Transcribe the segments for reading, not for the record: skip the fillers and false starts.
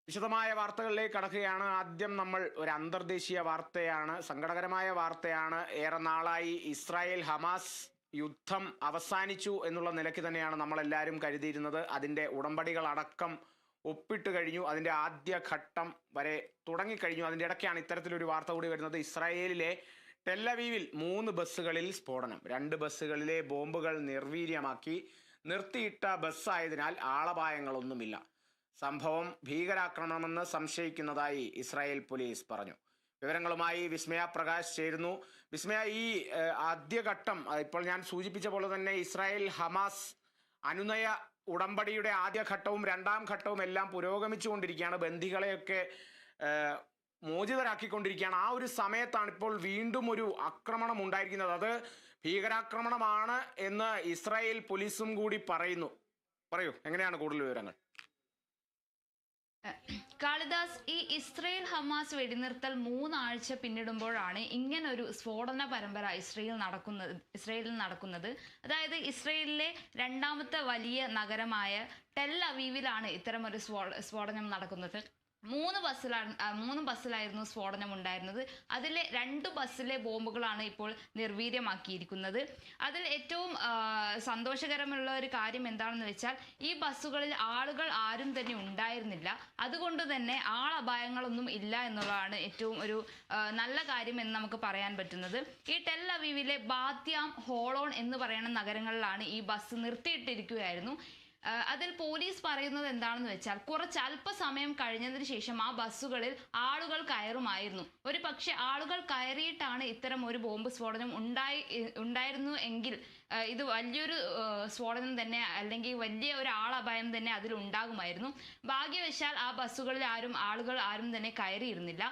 വിശദമായ വാർത്തകളിലേക്ക് കടക്കുകയാണ്. ആദ്യം നമ്മൾ ഒരു അന്തർദേശീയ വാർത്തയാണ്, സങ്കടകരമായ വാർത്തയാണ്. ഏറെ നാളായി ഇസ്രായേൽ ഹമാസ് യുദ്ധം അവസാനിച്ചു എന്നുള്ള നിലയ്ക്ക് തന്നെയാണ് നമ്മളെല്ലാവരും കരുതിയിരുന്നത്. അതിൻ്റെ ഉടമ്പടികളടക്കം ഒപ്പിട്ട് കഴിഞ്ഞു, അതിൻ്റെ ആദ്യഘട്ടം വരെ തുടങ്ങിക്കഴിഞ്ഞു. അതിൻ്റെ ഇടയ്ക്കാണ് ഇത്തരത്തിലൊരു വാർത്ത കൂടി വരുന്നത്. ഇസ്രായേലിലെ ടെല്ലവീവിൽ 3 ബസ്സുകളിൽ സ്ഫോടനം. 2 ബസ്സുകളിലെ ബോംബുകൾ നിർവീര്യമാക്കി. നിർത്തിയിട്ട ബസ്സായതിനാൽ ആളപായങ്ങളൊന്നുമില്ല. സംഭവം ഭീകരാക്രമണമെന്ന് സംശയിക്കുന്നതായി ഇസ്രായേൽ പോലീസ് പറഞ്ഞു. വിവരങ്ങളുമായി വിസ്മയ പ്രകാശ് ചേരുന്നു. വിസ്മയ, ഈ ആദ്യഘട്ടം ഇപ്പോൾ ഞാൻ സൂചിപ്പിച്ച പോലെ തന്നെ ഇസ്രായേൽ ഹമാസ് അനുനയ ഉടമ്പടിയുടെ ആദ്യഘട്ടവും 2ാം ഘട്ടവും എല്ലാം പുരോഗമിച്ചുകൊണ്ടിരിക്കുകയാണ്. ബന്ദികളെയൊക്കെ മോചിതരാക്കിക്കൊണ്ടിരിക്കുകയാണ്. ആ ഒരു സമയത്താണ് ഇപ്പോൾ വീണ്ടും ഒരു ആക്രമണം ഉണ്ടായിരിക്കുന്നത്. അത് ഭീകരാക്രമണമാണ് എന്ന് ഇസ്രായേൽ പോലീസും കൂടി പറയുന്നു. പറയൂ, എങ്ങനെയാണ് കൂടുതൽ വിവരങ്ങൾ? കാളിദാസ്, ഈ ഇസ്രയേൽ ഹമാസ് വെടിനിർത്തൽ 3 ആഴ്ച പിന്നിടുമ്പോഴാണ് ഇങ്ങനൊരു സ്ഫോടന പരമ്പര ഇസ്രയേലിൽ നടക്കുന്നത്. അതായത് ഇസ്രയേലിലെ 2ാമത്തെ വലിയ നഗരമായ ടെൽ അവീവിലാണ് ഇത്തരമൊരു സ്ഫോടനം നടക്കുന്നത്. 3 ബസ്സിലായിരുന്നു സ്ഫോടനം ഉണ്ടായിരുന്നത്. അതിലെ 2 ബസ്സിലെ ബോംബുകളാണ് ഇപ്പോൾ നിർവീര്യമാക്കിയിരിക്കുന്നത്. അതിൽ ഏറ്റവും സന്തോഷകരമുള്ള ഒരു കാര്യം എന്താണെന്ന് വെച്ചാൽ, ഈ ബസ്സുകളിൽ ആളുകൾ ആരും തന്നെ ഉണ്ടായിരുന്നില്ല. അതുകൊണ്ട് തന്നെ ആളപായങ്ങളൊന്നും ഇല്ല എന്നുള്ളതാണ് ഏറ്റവും ഒരു നല്ല കാര്യം എന്ന് നമുക്ക് പറയാൻ പറ്റുന്നത്. ഈ ടെൽ അവീവിലെ ബാത്യാം, ഹോളോൺ എന്ന് പറയുന്ന നഗരങ്ങളിലാണ് ഈ ബസ് നിർത്തിയിട്ടിരിക്കുകയായിരുന്നു. അതിൽ പോലീസ് പറയുന്നത് എന്താണെന്ന് വെച്ചാൽ, അല്പസമയം കഴിഞ്ഞതിന് ശേഷം ആ ബസ്സുകളിൽ ആളുകൾ കയറുമായിരുന്നു. ഒരു പക്ഷെ ആളുകൾ കയറിയിട്ടാണ് ഇത്തരം ഒരു ബോംബ് സ്ഫോടനം ഉണ്ടായിരുന്നു എങ്കിൽ ഇത് വലിയൊരു സ്ഫോടനം തന്നെ, അല്ലെങ്കിൽ വലിയ ഒരു ആളപായം തന്നെ അതിൽ ഉണ്ടാകുമായിരുന്നു. ഭാഗ്യവശാൽ ആ ബസ്സുകളിൽ ആളുകൾ ആരും തന്നെ കയറിയിരുന്നില്ല.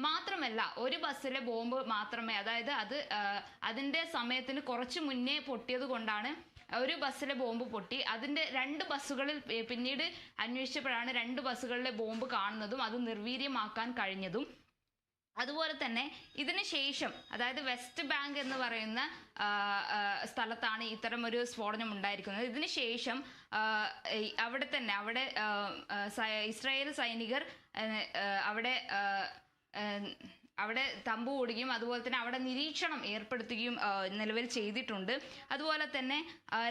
മാത്രമല്ല, ഒരു ബസ്സിലെ ബോംബ് മാത്രമേ, അതായത് അതിന്റെ സമയത്തിന് കുറച്ച് മുന്നേ പൊട്ടിയത് കൊണ്ടാണ് ഒരു ബസ്സിലെ ബോംബ് പൊട്ടി. അതിന്റെ 2 ബസ്സുകളിൽ പിന്നീട് അന്വേഷിച്ചപ്പോഴാണ് 2 ബസ്സുകളിലെ ബോംബ് കാണുന്നതും അത് നിർവീര്യമാക്കാൻ കഴിഞ്ഞതും. അതുപോലെ തന്നെ ഇതിന് ശേഷം, അതായത് വെസ്റ്റ് ബാങ്ക് എന്ന് പറയുന്ന സ്ഥലത്താണ് ഇത്തരം ഒരു സ്ഫോടനം ഉണ്ടായിരിക്കുന്നത്. ഇതിന് ശേഷം അവിടെ ഇസ്രായേൽ സൈനികർ അവിടെ തമ്പു കൂടുകയും അതുപോലെ തന്നെ അവിടെ നിരീക്ഷണം ഏർപ്പെടുത്തുകയും നിലവിൽ ചെയ്തിട്ടുണ്ട്. അതുപോലെ തന്നെ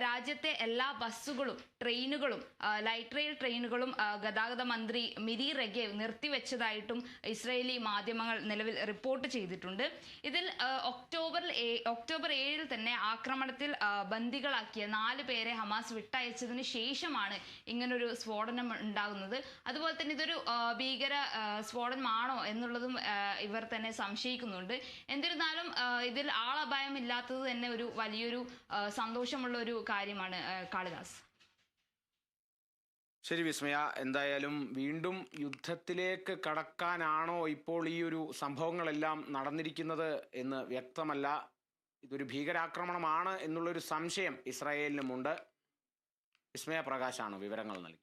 രാജ്യത്തെ എല്ലാ ബസ്സുകളും, ട്രെയിനുകളും, ലൈറ്റ് റെയിൽ ട്രെയിനുകളും ഗതാഗത മന്ത്രി മിരി റെഗേവ് നിർത്തിവെച്ചതായിട്ടും ഇസ്രായേലി മാധ്യമങ്ങൾ നിലവിൽ റിപ്പോർട്ട് ചെയ്തിട്ടുണ്ട്. ഇതിൽ ഒക്ടോബർ 7 തന്നെ ആക്രമണത്തിൽ ബന്ദികളാക്കിയ 4 പേരെ ഹമാസ് വിട്ടയച്ചതിന് ശേഷമാണ് ഇങ്ങനൊരു സ്ഫോടനം ഉണ്ടാകുന്നത്. അതുപോലെ തന്നെ ഇതൊരു ഭീകര സ്ഫോടനമാണോ എന്നുള്ളതും ഇവർ തന്നെ സംശയിക്കുന്നുണ്ട്. എന്നിരുന്നാലും ഇതിൽ ആളപായം ഇല്ലാത്തത് തന്നെ ഒരു വലിയൊരു സന്തോഷമുള്ള ഒരു കാര്യമാണ്. കാളിദാസ്. ശരി വിസ്മയ, എന്തായാലും വീണ്ടും യുദ്ധത്തിലേക്ക് കടക്കാനാണോ ഇപ്പോൾ ഈ ഒരു സംഭവങ്ങളെല്ലാം നടന്നിരിക്കുന്നത് എന്ന് വ്യക്തമല്ല. ഇതൊരു ഭീകരാക്രമണമാണ് എന്നുള്ളൊരു സംശയം ഇസ്രായേലിനുമുണ്ട്. വിസ്മയ പ്രകാശാണ് വിവരങ്ങൾ നൽകി.